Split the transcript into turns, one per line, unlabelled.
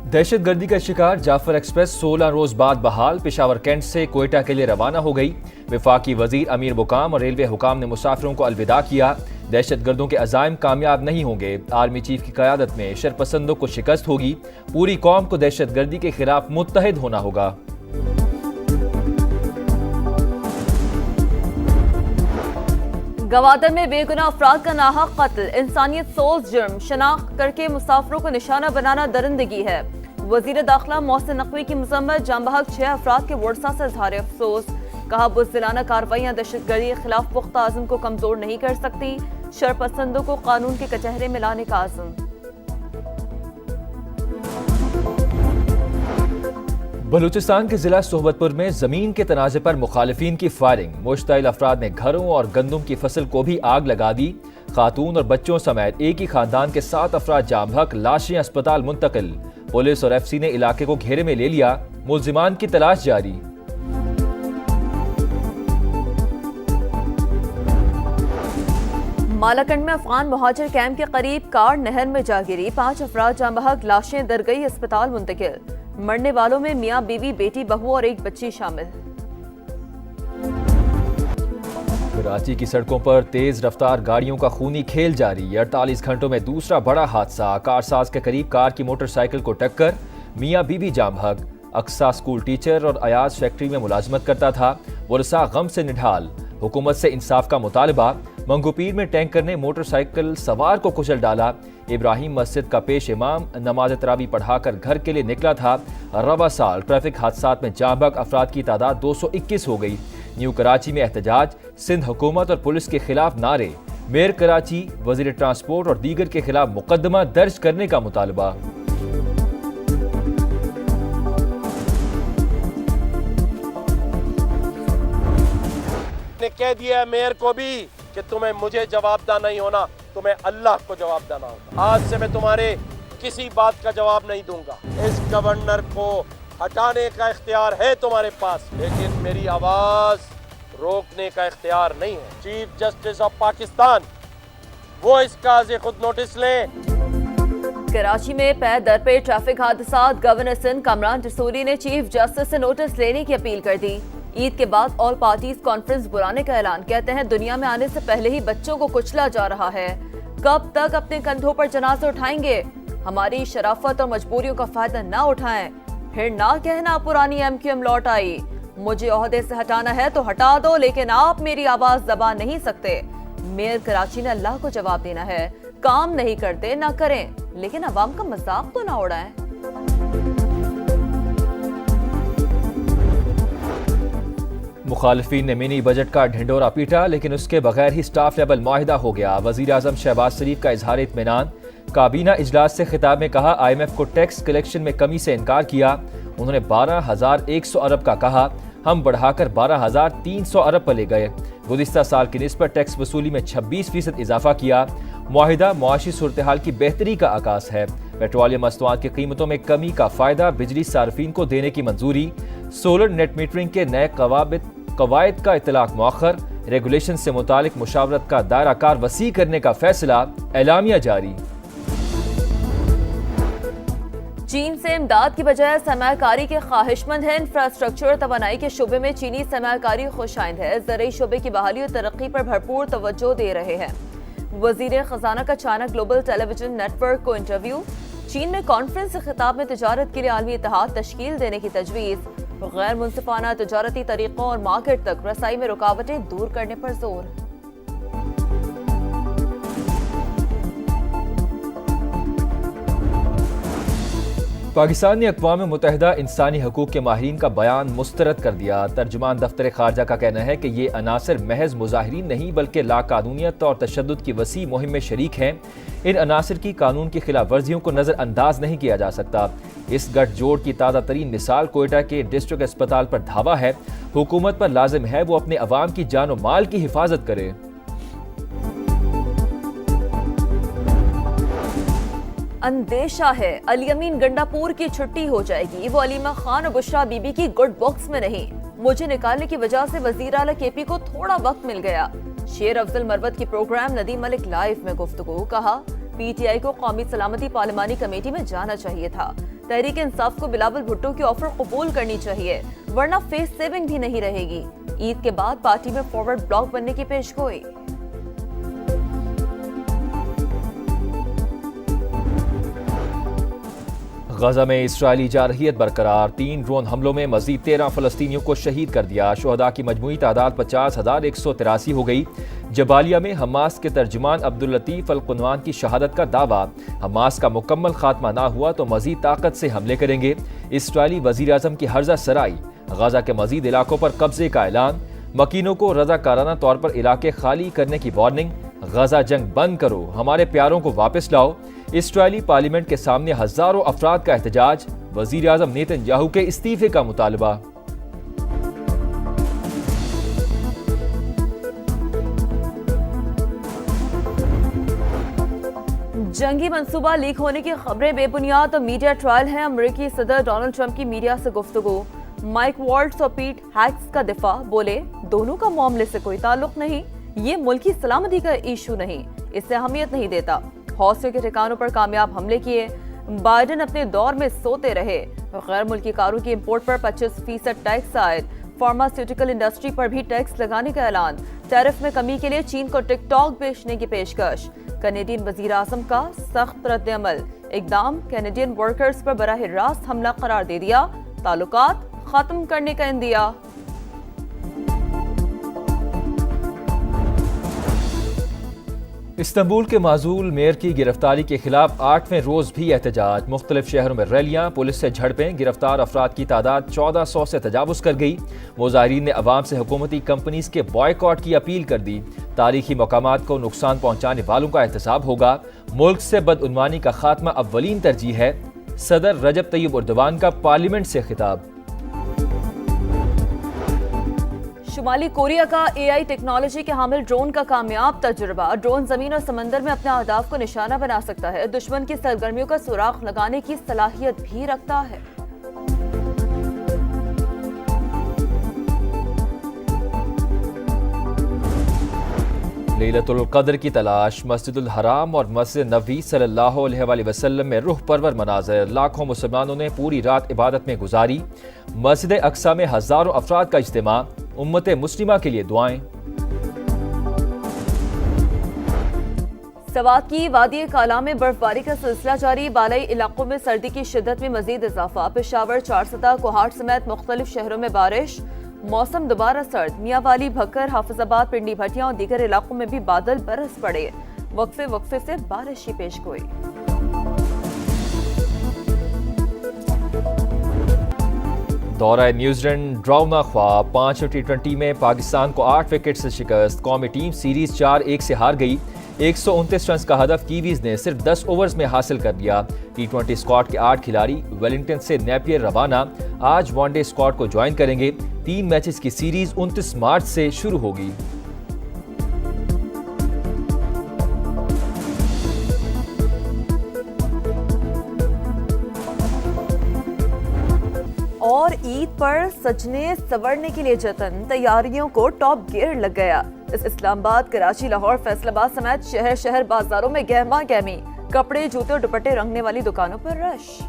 दहशत गर्दी का शिकार जाफर एक्सप्रेस 16 रोज बाद बहाल। पेशावर कैंट से कोयटा के लिए रवाना हो गई। वफाकी वजीर अमीर मुकाम और रेलवे हुकाम ने मुसाफिरों को अलविदा किया। दहशत गर्दों के अज़ाइम कामयाब नहीं होंगे। आर्मी चीफ की क़यादत में शरपसंदों को शिकस्त होगी। पूरी कौम को दहशत गर्दी के खिलाफ मुत्तहिद होना होगा।
गवादर में बेगुनाह अफराद का नाहक कत्ल, इंसानियत सोज जुर्म, शनाख्त करके मुसाफिरों को निशाना बनाना दरिंदगी है। वजीर दाखिला मोहसिन नकवी की मजम्मत, जाम बहक 6 अफराद के वर्सा से इजहार अफसोस। कहा बुज़दिलाना कार्रवाइयाँ दहशतगर्दी के खिलाफ पुख्ता आज़म को कमजोर नहीं कर सकती। शरपसंदों को कानून के कचहरे में लाने का आज़म।
बलूचिस्तान के जिला सोहबतपुर में जमीन के तनाज़े पर मुखालिफिन की फायरिंग। मुश्तइल अफराद ने घरों और गंदम की फसल को भी आग लगा दी। खातून और बच्चों समेत एक ही खानदान के 7 अफराद जाम बहक, लाशें अस्पताल मुंतकिल। पुलिस और FC ने इलाके को घेरे में ले लिया। मुल्जिमान की तलाश जारी।
मालाकंड में अफगान मुहाजिर कैंप के करीब कार नहर में जा गिरी। 5 अफराद जाम बहक, लाशें दरगई अस्पताल मुंतकिल। मरने वालों में मियाँ बीवी, बेटी बहू और एक बच्ची शामिल।
कराची की सड़कों पर तेज रफ्तार गाड़ियों का खूनी खेल जारी। 48 घंटों में दूसरा बड़ा हादसा। कारसाज के करीब कार की मोटरसाइकिल को टक्कर। मियाँ बीवी जाम बहक। अक्सा स्कूल टीचर और अयाज फैक्ट्री में मुलाजमत करता था। वरसा गम से निढाल। हुकूमत से इंसाफ का मुतालबा। मंगोपीर में टैंकर ने मोटरसाइकिल सवार को कुचल डाला। इब्राहिम मस्जिद का पेश इमाम नमाज तरावी पढ़ाकर घर के लिए निकला था। रवा साल ट्रैफिक हादसात में जाम बहक अफराद की तादाद 221 हो गई। न्यू कराची में एहतजाज, सिंध हुकूमत और पुलिस के खिलाफ नारे। मेयर कराची, वजीर ट्रांसपोर्ट और दीगर के खिलाफ मुकदमा दर्ज करने का मुतालबा।
ने कह दिया मेयर को भी कि तुम्हें मुझे जवाबदार नहीं होना, तुम्हें अल्लाह को जवाबदार होगा। आज से मैं तुम्हारे किसी बात का जवाब नहीं दूंगा। इस गवर्नर को हटाने का इख्तियार है तुम्हारे पास, लेकिन मेरी आवाज रोकने का इख्तियार नहीं है। चीफ जस्टिस ऑफ पाकिस्तान वो इसका खुद नोटिस लें।
कराची में पैर दर पे ट्रैफिक हादसात। गवर्नर सिंध कामरान जसूरी ने चीफ जस्टिस से नोटिस लेने की अपील कर दी। ईद के बाद ऑल पार्टीज कॉन्फ्रेंस बुलाने का ऐलान। कहते हैं दुनिया में आने से पहले ही बच्चों को कुचला जा रहा है। कब तक अपने कंधों पर जनाजे उठाएंगे? हमारी शराफत और मजबूरियों का फायदा ना उठाएं। फिर ना कहना पुरानी MQM लौट आई। मुझे ओहदे से हटाना है तो हटा दो, लेकिन आप मेरी आवाज दबा नहीं सकते। मेयर कराची ने अल्लाह को जवाब देना है। काम नहीं करते ना करें, लेकिन अवाम का मजाक तो ना उड़ाएं।
मुखालिफिन ने मिनी बजट का ढिंडोरा पीटा, लेकिन उसके बगैर ही स्टाफ लेवल मुआहिदा हो गया। वजीर आजम शहबाज शरीफ का इजहार इत्मीनान। काबीना इजलास से खिताब में कहा IMF को टैक्स कलेक्शन में कमी से इनकार किया। उन्होंने 12,100 अरब का कहा, हम बढ़ाकर 12,300 अरब पर ले गए। गुज़िश्ता साल की निस्बत टैक्स वसूली में 26% इजाफा किया। मुआहिदा मुआशी सूरत हाल की बेहतरी का आगाज है। पेट्रोलियम मस्तूआत की कीमतों में कमी का फायदा बिजली सार्फिन को देने की मंजूरी। सोलर नेट मीटरिंग के नए कवायद का इतलाक मौखर। रेगुलेशन से मुतालिक मुशावरत का दायरा कार वसी करने का फैसला। एलामिया जारी।
चीन से इमदाद की बजाय सरमायाकारी के ख्वाहिशमंद है। इंफ्रास्ट्रक्चर तवानाई के शोबे में चीनी सरमायाकारी खुशाइंद है। ज़रूरी शोबे की बहाली और तरक्की पर भरपूर तवज्जो दे रहे हैं। वजीर खजाना का चाइना ग्लोबल टेलीविजन नेटवर्क को इंटरव्यू। चीन में कॉन्फ्रेंस से खिताब में तिजारत के लिए आलमी इत्तेहाद तश्कील देने की तजवीज़। गैर मुनसिफाना तिजारती तरीकों और मार्केट तक रसाई में रुकावटें दूर करने पर जोर।
पाकिस्तान ने अक़वाम मुत्तहिदा इंसानी हकूक़ के माहिरीन का बयान मुस्तरद कर दिया। तर्जुमान दफ्तर खारजा का कहना है कि ये अनासर महज मुजाहिरीन नहीं बल्कि लाकानूनियत और तशद्दुद की वसी मुहिम में शरीक हैं। इन अनासर की कानून की खिलाफ वर्जियों को नज़रअंदाज नहीं किया जा सकता। इस गठजोड़ की ताज़ा तरीन मिसाल कोयटा के डिस्ट्रिक्ट अस्पताल पर धावा है। हुकूमत पर लाजिम है वो अपने अवाम की जान और माल की हिफाजत करे।
अंदेशा है अली अमीन गंडापुर की छुट्टी हो जाएगी। वो अलीमा खान और बुशरा बीबी की गुड बुक्स में नहीं। मुझे निकालने की वजह से वजीर आला KP को थोड़ा वक्त मिल गया। शेर अफजल मरवत की प्रोग्राम नदीम मलिक लाइव में गुफ्तगू। कहा PTI को कौमी सलामती पार्लिमानी कमेटी में जाना चाहिए था। तहरीक इंसाफ को बिलावल भुट्टो की ऑफर कबूल करनी चाहिए, वरना फेस सेविंग भी नहीं रहेगी। ईद के बाद पार्टी में फॉरवर्ड ब्लॉक बनने की पेशगोई।
गजा में इसराइली जारहियत बरकरार, 3 ड्रोन हमलों में मजीद 13 फलस्तीनियों को शहीद कर दिया। शुहदा की मजमूई तादाद 50,183 हो गई। जबालिया में हमास के तर्जुमान अब्दुल लतीफ अल कुनवान की शहादत का दावा, हमास का मुकम्मल खात्मा ना हुआ तो मजीद ताकत से हमले करेंगे। इसराइली वजीर आजम की हर्जा सराई, गजा के मजीद इलाकों पर कब्जे का ऐलान, मकीनों को रजाकाराना तौर पर इलाके खाली करने की वार्निंग। गजा जंग बंद करो, हमारे प्यारों को वापस लाओ। इसराइली पार्लियामेंट के सामने हजारों अफराद का एहतजाज, वजीर आजम नेतन्याहू के इस्तीफे का मुतालबा।
जंगी मंसूबा लीक होने की खबरें बेबुनियाद और मीडिया ट्रायल हैं। अमेरिकी सदर डोनाल्ड ट्रंप की मीडिया से गुफ्तगू, माइक वॉल्ट्स और पीट हैक्स का दिफा, बोले दोनों का मामले से कोई ताल्लुक नहीं, ये मुल्की सलामती का इशू नहीं, इससे अहमियत नहीं देता। हौसले के ठिकानों पर कामयाब हमले किए, बाइडेन अपने दौर में सोते रहे। गैर मुल्की कारों की इंपोर्ट पर 25% टैक्स आयद, फार्मास्यूटिकल इंडस्ट्री पर भी टैक्स लगाने का ऐलान, टैरिफ में कमी के लिए चीन को टिकटॉक बेचने की पेशकश। कैनेडियन वजीर आजम का सख्त रद्द-ए-अमल, इकदाम कैनेडियन वर्कर्स पर बराह रास्त हमला करार दे दिया, ताल्लुकात खत्म करने का इंदिया।
इस्तांबुल के माजूल मेयर की गिरफ्तारी के खिलाफ 8वें रोज भी एहतजाज, मुख्तलिफ शहरों में रैलियां, पुलिस से झड़पें, गिरफ्तार अफराद की तादाद 1400 से तजावुज कर गई। मुजाहिरीन ने अवाम से हुकूमती कंपनीज के बॉयकॉट की अपील कर दी। तारीखी मकामात को नुकसान पहुंचाने वालों का एहतसाब होगा। मुल्क से बदउनवानी का खात्मा अव्वलीन तरजीह है। सदर रजब तैयब उर्दवान का पार्लियामेंट से खिताब।
शुमाली कोरिया का AI टेक्नोलॉजी के हामिल ड्रोन का कामयाब तजुर्बा, ड्रोन जमीन और समंदर में अपने अहदाफ को निशाना बना सकता है, दुश्मन की सरगर्मियों का सुराग लगाने की सलाहियत भी रखता है।
लैलतुल क़द्र की तलाश, मस्जिदुल हराम और मस्जिद नबवी सल्लल्लाहु अलैहि वसल्लम में रूह परवर मनाज़र, लाखों मुसलमानों ने पूरी रात इबादत में गुजारी। मस्जिद अक्सा में हजारों अफराद का इज्तिमा, उम्मत मुस्लिमा के लिए दुआएं।
सवात की वादी काला में बर्फबारी का सिलसिला जारी, बालाई इलाकों में सर्दी की शिद्दत में मजीद इजाफा, पेशावर, चारसदा, कोहाट समेत मुख्तलिफ शहरों में बारिश। मौसम दोबारा सर्द, मियांवाली, भक्कर, हाफिजाबाद, पिंडी भटिया और दीगर इलाकों में भी बादल बरस पड़े। वक्फे वक्फे से बारिश की पेशगोई।
दौरा न्यूजीलैंड ड्राउना ख्वाब, 5 T20 में पाकिस्तान को 8 विकेट से शिकस्त, कौमी टीम सीरीज 4-1 से हार गई। 129 रन का हदफ कीवीज ने सिर्फ 10 ओवर्स में हासिल कर लिया। T20 स्क्वाड के 8 खिलाड़ी वेलिंगटन से नेपियर रवाना, आज वनडे स्क्वाड को ज्वाइन करेंगे। 3 मैचेस की सीरीज 29 मार्च से शुरू होगी।
और ईद पर सजने संवरने के लिए जतन, तैयारियों को टॉप गियर लग गया। इस्लामाबाद, कराची, लाहौर, फैसलाबाद समेत शहर शहर बाजारों में गहमा गहमी, कपड़े, जूते और दुपट्टे रंगने वाली दुकानों पर रश।